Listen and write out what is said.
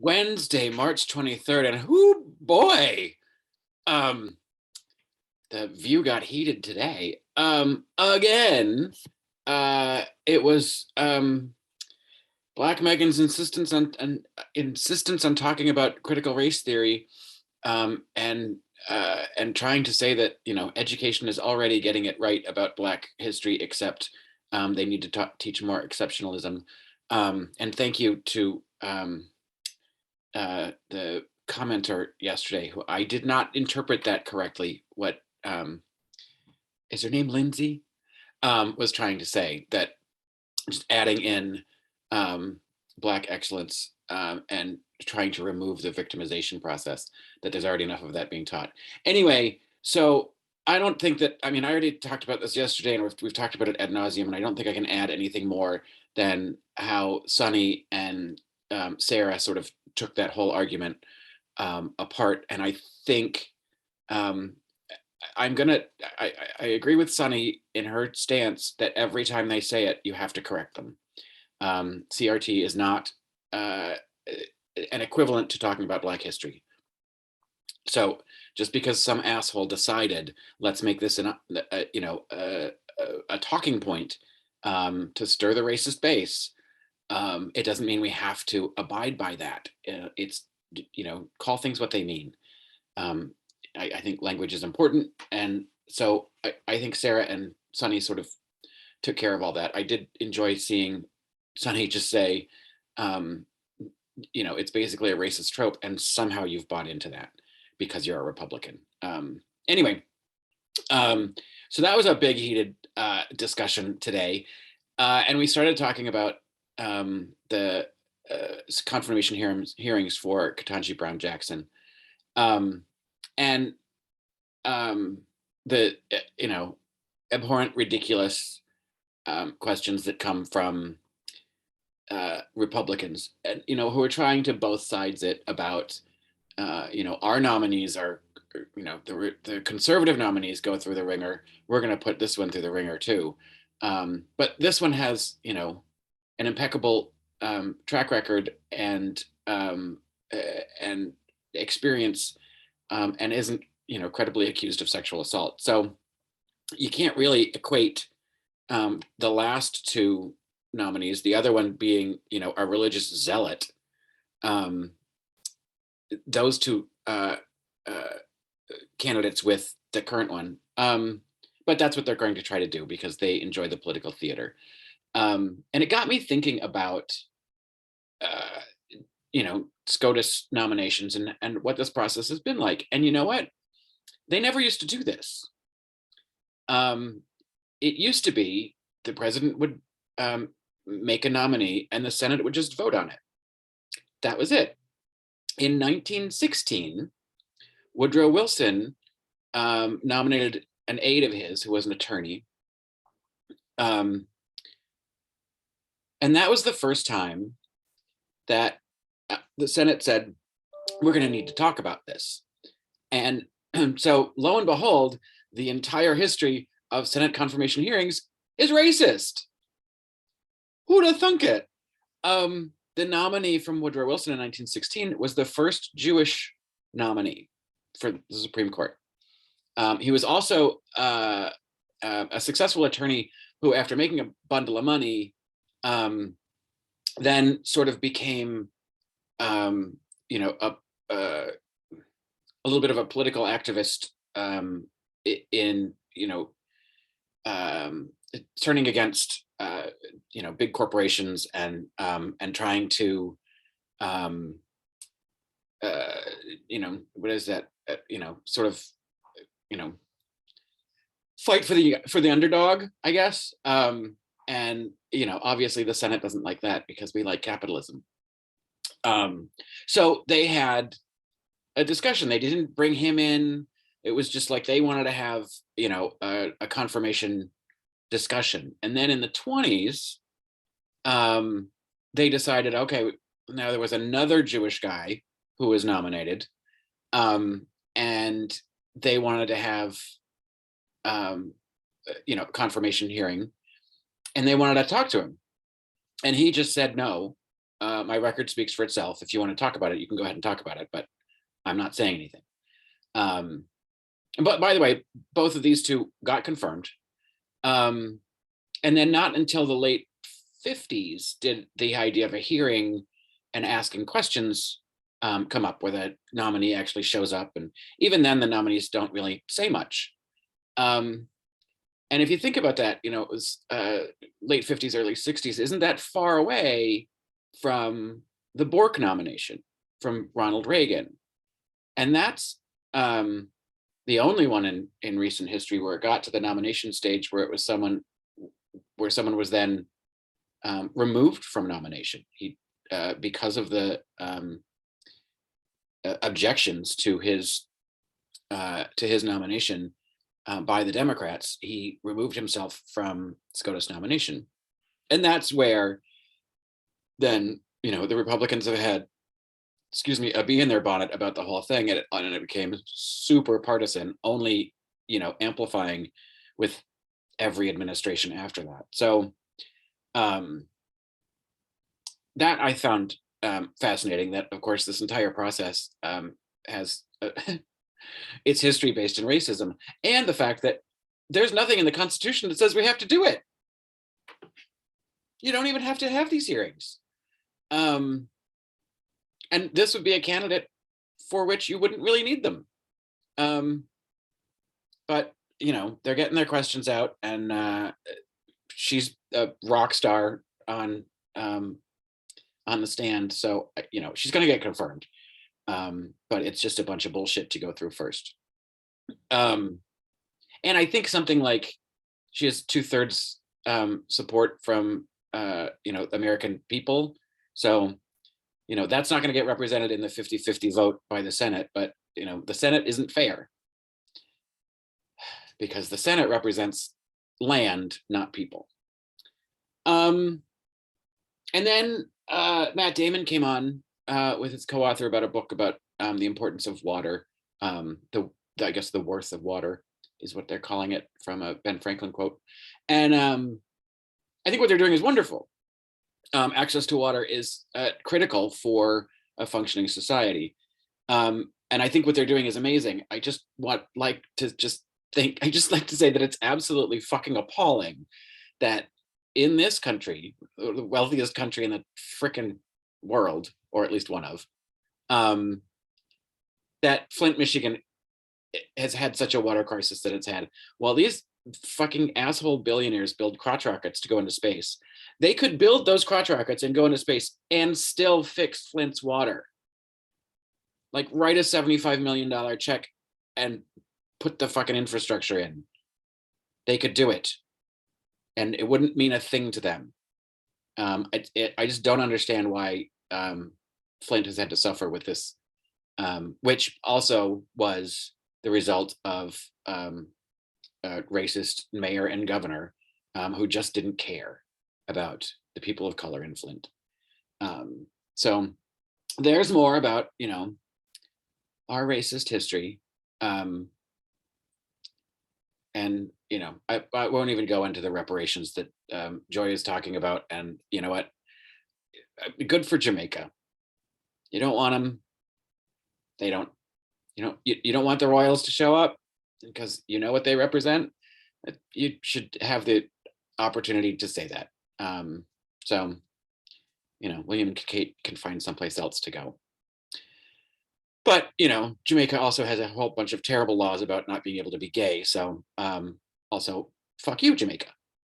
Wednesday, March 23rd, and whoo boy, um, the view got heated today. Again, it was Black Megan's insistence on talking about critical race theory, and trying to say that education is already getting it right about Black history, except they need to teach more exceptionalism. And thank you to the commenter yesterday, who I did not interpret that correctly. What is her name? Lindsay was trying to say that just adding in Black excellence and trying to remove the victimization process, that there's already enough of that being taught. Anyway, so I don't think that, I already talked about this yesterday, and we've talked about it ad nauseum, and I don't think I can add anything more than how Sunny and Sarah sort of took that whole argument apart. And I think I agree with Sunny in her stance that every time they say it, you have to correct them. CRT is not an equivalent to talking about Black history. So just because some asshole decided, let's make this a talking point to stir the racist base, it doesn't mean we have to abide by that. It's, call things what they mean. I think language is important. And so I think Sarah and Sunny sort of took care of all that. I did enjoy seeing Sunny just say, it's basically a racist trope, and somehow you've bought into that because you're a Republican. Anyway, so that was a big heated discussion today. And we started talking about the confirmation hearings for Ketanji Brown Jackson. And the abhorrent, ridiculous questions that come from Republicans, and who are trying to both sides it about our nominees are, the conservative nominees go through the ringer. We're going to put this one through the ringer too. But this one has an impeccable track record and experience, and isn't credibly accused of sexual assault. So you can't really equate the last two nominees, the other one being a religious zealot, those two candidates with the current one. But that's what they're going to try to do because they enjoy the political theater. And it got me thinking about SCOTUS nominations and what this process has been like. And you know what? They never used to do this. It used to be the president would make a nominee and the Senate would just vote on it. That was it. In 1916, Woodrow Wilson nominated an aide of his who was an attorney. And that was the first time that the Senate said, we're going to need to talk about this. And so lo and behold, the entire history of Senate confirmation hearings is racist. Who'd have thunk it? The nominee from Woodrow Wilson in 1916 was the first Jewish nominee for the Supreme Court. He was also a successful attorney who, after making a bundle of money, then sort of became a little bit of a political activist in turning against big corporations and trying to what is that sort of fight for the underdog, I guess. And obviously the Senate doesn't like that because we like capitalism. So they had a discussion. They didn't bring him in. It was just like they wanted to have a confirmation discussion. And then in the 1920s, they decided, okay, now there was another Jewish guy who was nominated, and they wanted to have confirmation hearing, and they wanted to talk to him, and he just said no. my record speaks for itself. If you want to talk about it, you can go ahead and talk about it, but I'm not saying anything. But by the way, both of these two got confirmed. And then not until the late 50s did the idea of a hearing and asking questions come up, where the nominee actually shows up. And even then, the nominees don't really say much. And if you think about that, it was late 50s, early 60s. Isn't that far away from the Bork nomination from Ronald Reagan? And that's the only one in recent history where it got to the nomination stage where it was someone was then removed from nomination. Because of the objections to his nomination by the Democrats, he removed himself from SCOTUS nomination. And that's where then, the Republicans have had, a bee in their bonnet about the whole thing. And it became super partisan, only, amplifying with every administration after that. So that I found fascinating, that of course this entire process has its history based in racism, and the fact that there's nothing in the Constitution that says we have to do it. You don't even have to have these hearings. And this would be a candidate for which you wouldn't really need them. But they're getting their questions out, and she's a rock star on the stand, so she's going to get confirmed. But it's just a bunch of bullshit to go through first. And I think something like she has 2/3 support from American people, so that's not going to get represented in the 50-50 vote by the Senate. But the Senate isn't fair, because the Senate represents land, not people. And then Matt Damon came on with his co-author about a book about the importance of water. I guess the worth of water is what they're calling it, from a Ben Franklin quote. And I think what they're doing is wonderful. Access to water is critical for a functioning society. And I think what they're doing is amazing. I just like to say that it's absolutely fucking appalling that in this country, the wealthiest country in the frickin' world, or at least one of, that Flint, Michigan has had such a water crisis that it's had. While these fucking asshole billionaires build crotch rockets to go into space, they could build those crotch rockets and go into space and still fix Flint's water. Like, write a $75 million check and put the fucking infrastructure in. They could do it, and it wouldn't mean a thing to them. I just don't understand why Flint has had to suffer with this, which also was the result of a racist mayor and governor who just didn't care about the people of color in Flint. So there's more about our racist history. And I won't even go into the reparations that Joy is talking about. And you know what? Good for Jamaica. You don't want them. They don't. You don't want the royals to show up because you know what they represent. You should have the opportunity to say that. So William and Kate can find someplace else to go. But Jamaica also has a whole bunch of terrible laws about not being able to be gay. So also, fuck you, Jamaica.